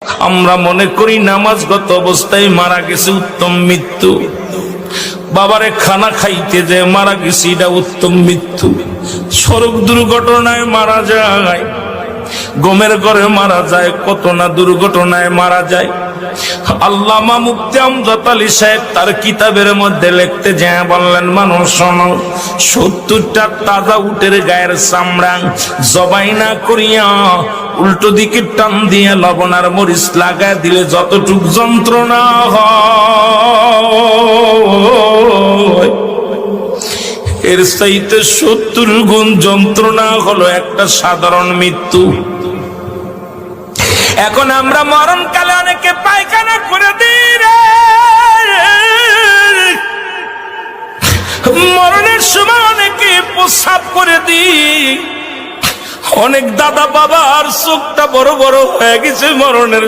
আমরা মনে করি নামাজগত অবস্থায় মারা গেছে উত্তম মৃত্যু, বাবারে খানা খাইতে যে মারা গেছে এটা উত্তম মৃত্যু। সড়ক দুর্ঘটনায় মারা যায়, গমের ঘরে মারা যায়, কত না দুর্ঘটনায় মারা যায়। আল্লামা মুফতি আমজাদ আলী সাহেব তার কিতাবের মধ্যে লিখতে যায় বললেন, মানুষ শোনো, 70টা তাজা উটের গায়ের চামড়া জবাই না করিয়া উল্টো দিকে টান দিয়ে লবণ আর মরিচ লাগায় দিলে যতটুক যন্ত্রণা হয়, এর চাইতে 70 গুণ যন্ত্রণা হলো একটা সাধারণ মৃত্যু। এখন আমরা মরণকালে অনেকে পায়খানা করে দিই রে, মরণের সময় অনেকে প্রস্রাব করে দিই। অনেক দাদা বাবার চোখটা বড় বড় হয়ে গেছে মরণের